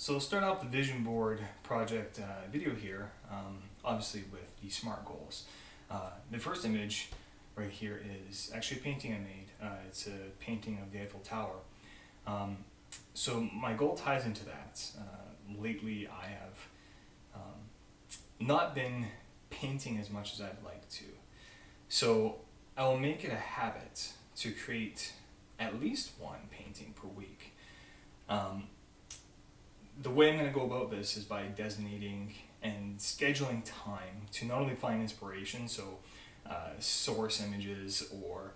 So I'll start off the vision board project video here, obviously with the SMART goals. The first image right here is actually a painting I made. It's a painting of the Eiffel Tower. So my goal ties into that. Lately I have not been painting as much as I'd like to. So I will make it a habit to create at least one painting per week. The way I'm going to go about this is by designating and scheduling time to not only find inspiration, so source images or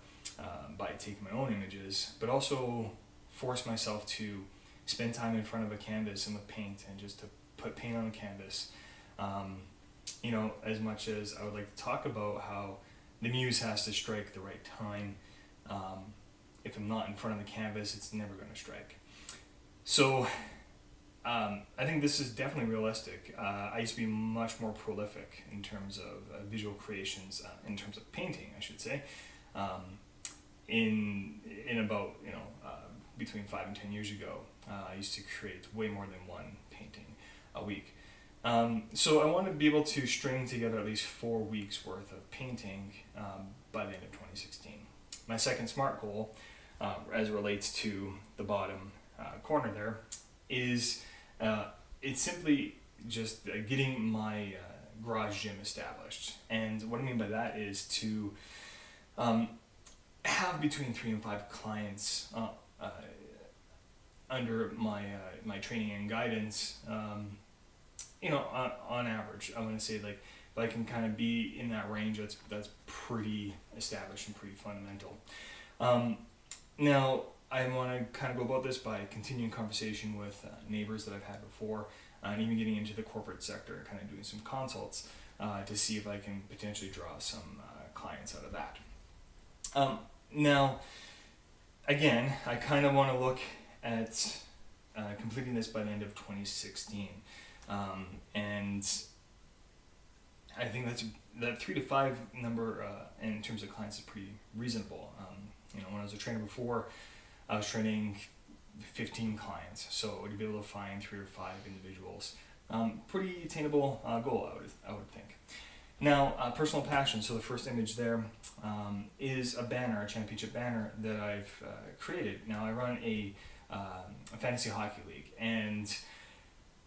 by taking my own images, but also force myself to spend time in front of a canvas and with paint and just to put paint on a canvas. As much as I would like to talk about how the muse has to strike the right time, if I'm not in front of the canvas, it's never going to strike. So I think this is definitely realistic. I used to be much more prolific in terms of visual creations, in terms of painting, I should say, in about between 5 and 10 years ago. I used to create way more than one painting a week. So I want to be able to string together at least 4 weeks worth of painting by the end of 2016. My second SMART goal, as it relates to the bottom corner there, is it's simply just getting my garage gym established. And what I mean by that is to have between 3 and 5 clients under my training and guidance. On average, I want to say, like, if I can kind of be in that range, that's pretty established and pretty fundamental. Now, I want to kind of go about this by continuing conversation with neighbors that I've had before, and even getting into the corporate sector, kind of doing some consults to see if I can potentially draw some clients out of that. Now, again, I kind of want to look at completing this by the end of 2016. And I think that 3 to 5 number in terms of clients is pretty reasonable. When I was a trainer before, I was training 15 clients, so to be able to find 3 or 5 individuals, pretty attainable goal, I would think. Now, personal passion. So the first image there is a banner, a championship banner that I've created. Now I run a fantasy hockey league, and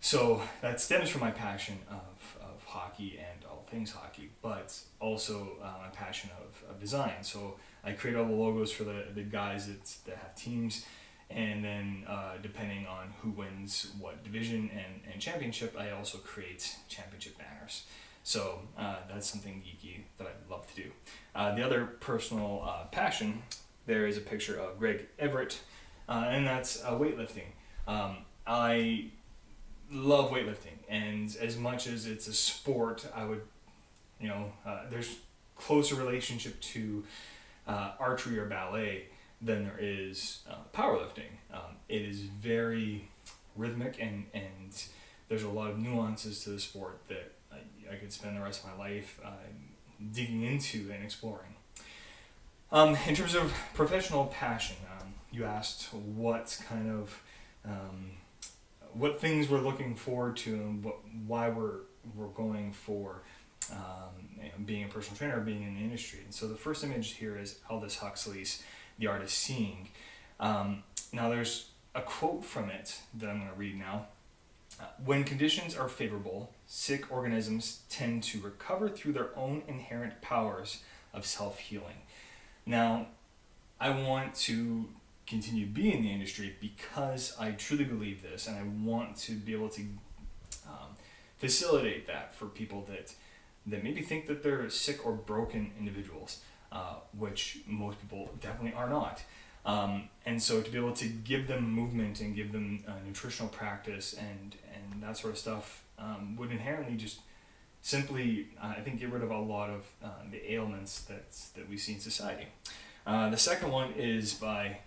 so that stems from my passion of hockey and all things hockey, but also my passion of design. So I create all the logos for the guys that have teams, and then depending on who wins what division and championship, I also create championship banners. So that's something geeky that I love to do. The other personal passion, there is a picture of Greg Everett, and that's weightlifting. I love weightlifting, and as much as it's a sport, I would, there's closer relationship to archery or ballet than there is powerlifting. It is very rhythmic, and there's a lot of nuances to the sport that I could spend the rest of my life digging into and exploring. In terms of professional passion, you asked what kind of what things we're looking forward to and why we're going for being a personal trainer or being in the industry. And so the first image here is Aldous Huxley's The Art of Seeing. Now there's a quote from it that I'm going to read now. When conditions are favorable, sick organisms tend to recover through their own inherent powers of self-healing. Now, I want to continue to be in the industry because I truly believe this, and I want to be able to facilitate that for people that maybe think that they're sick or broken individuals, which most people definitely are not. And so to be able to give them movement and give them nutritional practice and that sort of stuff would inherently just simply, I think, get rid of a lot of the ailments that we see in society. The second one is by,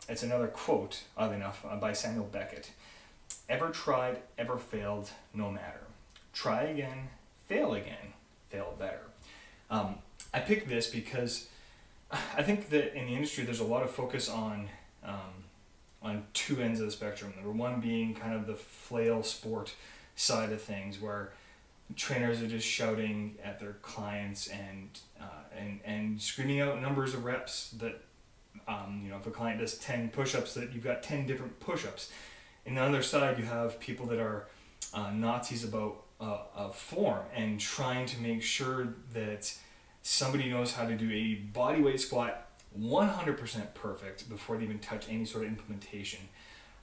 it's another quote, oddly enough, by Samuel Beckett. Ever tried, ever failed, no matter. Try again, fail better. I picked this because I think that in the industry there's a lot of focus on on two ends of the spectrum. Number one being kind of the flail sport side of things, where trainers are just shouting at their clients and screaming out numbers of reps that, if a client does 10 push-ups, that you've got 10 different push-ups. And on the other side, you have people that are Nazis about form and trying to make sure that somebody knows how to do a bodyweight squat 100% perfect before they even touch any sort of implementation.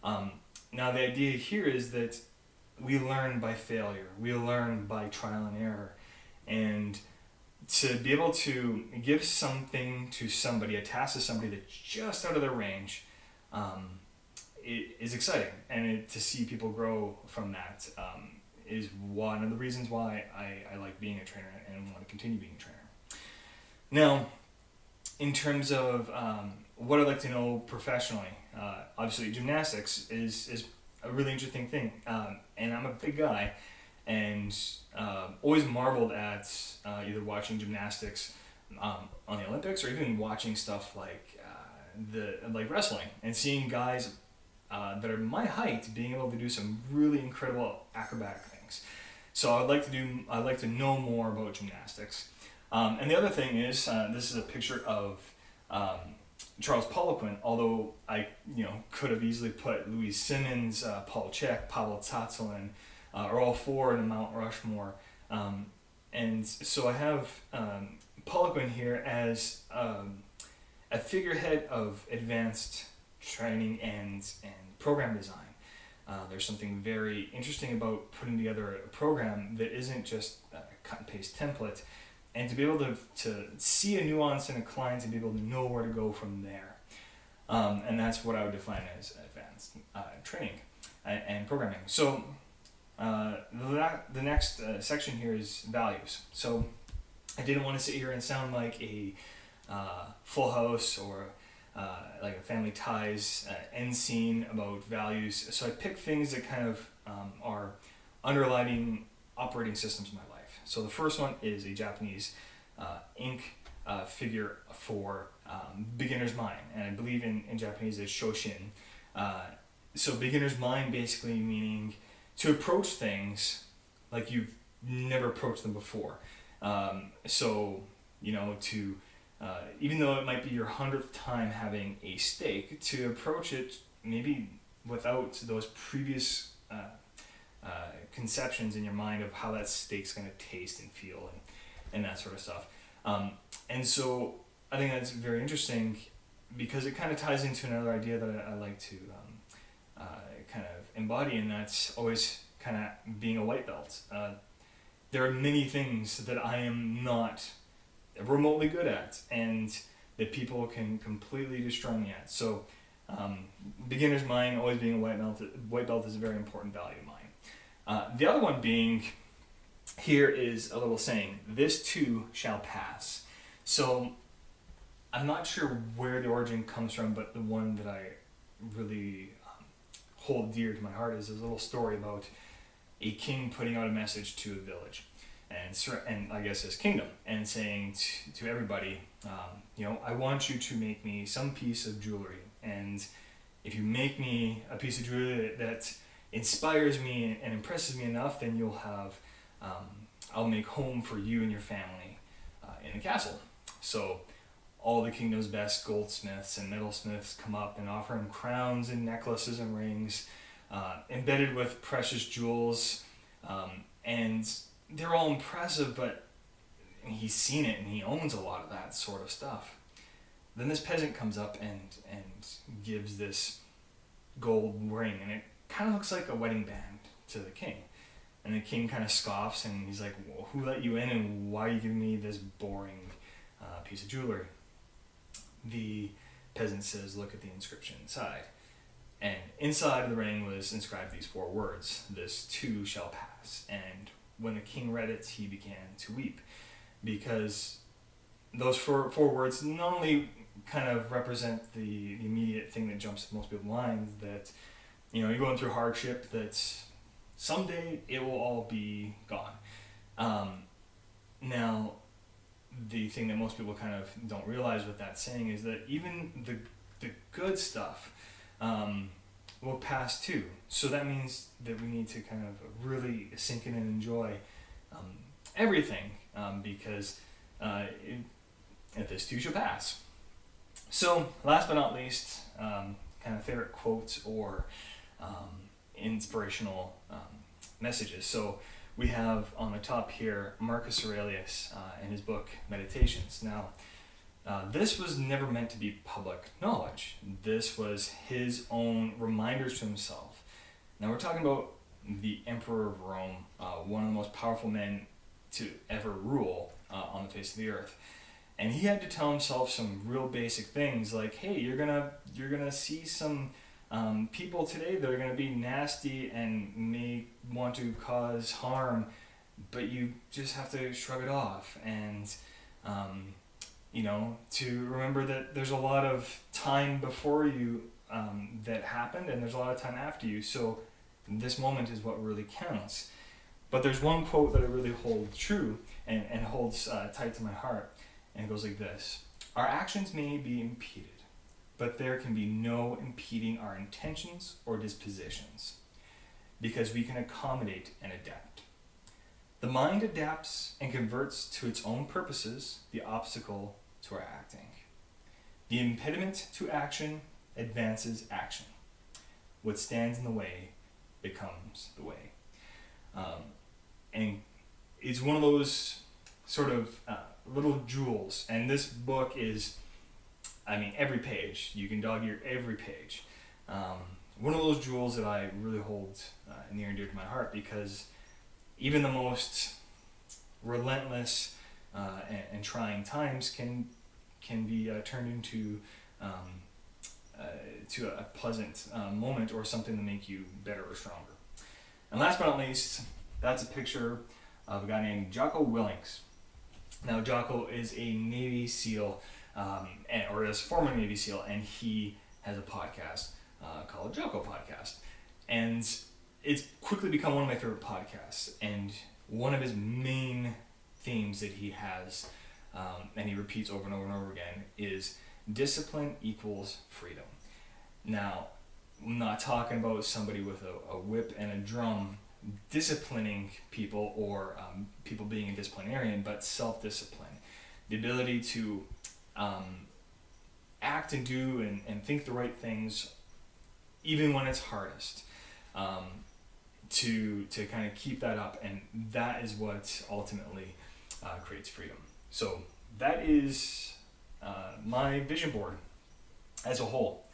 Now the idea here is that we learn by failure, we learn by trial and error, and to be able to give something to somebody, a task to somebody that's just out of their range, it is exciting, and to see people grow from that is one of the reasons why I like being a trainer and want to continue being a trainer. Now, in terms of what I'd like to know professionally, obviously gymnastics is a really interesting thing, and I'm a big guy, and always marveled at either watching gymnastics on the Olympics or even watching stuff like wrestling and seeing guys that are my height being able to do some really incredible acrobatic things. So I'd like to know more about gymnastics. And the other thing is, this is a picture of Charles Poliquin, although I could have easily put Louise Simmons, Paul Chek, Pavel Tsatsouline, are all four in a Mount Rushmore. And so I have Poliquin here as a figurehead of advanced training and program design. There's something very interesting about putting together a program that isn't just a cut and paste template, and to be able to see a nuance in a client and be able to know where to go from there. And that's what I would define as advanced training and programming. So the next section here is values. So I didn't want to sit here and sound like a Full House or like a Family Ties end scene about values. So I picked things that kind of are underlining operating systems in my life. So the first one is a Japanese ink figure for beginner's mind, and I believe in Japanese it's Shoshin. So beginner's mind basically meaning to approach things like you've never approached them before. So to even though it might be your 100th time having a steak, to approach it maybe without those previous conceptions in your mind of how that steak's going to taste and feel and that sort of stuff. And so I think that's very interesting because it kind of ties into another idea that I like to kind of embody, and that's always kind of being a white belt. There are many things that I am not remotely good at and that people can completely destroy me at. So beginner's mind, always being a white belt is a very important value of mine. The other one being, here is a little saying, this too shall pass. So I'm not sure where the origin comes from, but the one that I really hold dear to my heart is this little story about a king putting out a message to a village and I guess his kingdom, and saying to everybody, I want you to make me some piece of jewelry, and if you make me a piece of jewelry that inspires me and impresses me enough, then you'll have, I'll make home for you and your family in a castle. So all the kingdom's best goldsmiths and metalsmiths come up and offer him crowns and necklaces and rings, embedded with precious jewels, and they're all impressive, but he's seen it and he owns a lot of that sort of stuff. Then this peasant comes up and gives this gold ring, and it kind of looks like a wedding band to the king. And the king kind of scoffs, and he's like, well, who let you in, and why are you giving me this boring piece of jewelry? The peasant says, look at the inscription inside. And inside of the ring was inscribed these 4 words, this too shall pass. And when the king read it, he began to weep, because those four words not only kind of represent the immediate thing that jumps to most people's minds, that you're going through hardship, that someday it will all be gone. Now, the thing that most people kind of don't realize with that saying is that even the good stuff, will pass too. So that means that we need to kind of really sink in and enjoy everything, because this too shall pass. So last but not least, kind of favorite quotes or inspirational messages. So we have on the top here Marcus Aurelius in his book Meditations. Now, this was never meant to be public knowledge. This was his own reminders to himself. Now we're talking about the Emperor of Rome, one of the most powerful men to ever rule on the face of the earth. And he had to tell himself some real basic things like, hey, you're gonna see some people today that are gonna be nasty and may want to cause harm, but you just have to shrug it off and to remember that there's a lot of time before you that happened, and there's a lot of time after you. So this moment is what really counts. But there's one quote that I really hold true and holds tight to my heart. And it goes like this: our actions may be impeded, but there can be no impeding our intentions or dispositions, because we can accommodate and adapt. The mind adapts and converts to its own purposes the obstacle to our acting. The impediment to action advances action. What stands in the way becomes the way. And it's one of those sort of little jewels. And this book is, every page. You can dog ear every page. One of those jewels that I really hold near and dear to my heart, because even the most relentless and trying times can be turned into to a pleasant moment or something to make you better or stronger. And last but not least, that's a picture of a guy named Jocko Willink. Now, Jocko is a Navy SEAL, or is a former Navy SEAL, and he has a podcast called Jocko Podcast. And it's quickly become one of my favorite podcasts. And one of his main themes that he has, and he repeats over and over and over again, is discipline equals freedom. Now, I'm not talking about somebody with a whip and a drum disciplining people, or people being a disciplinarian, but self-discipline. The ability to act and do and think the right things even when it's hardest, to kind of keep that up, and that is what ultimately creates freedom. So that is my vision board as a whole.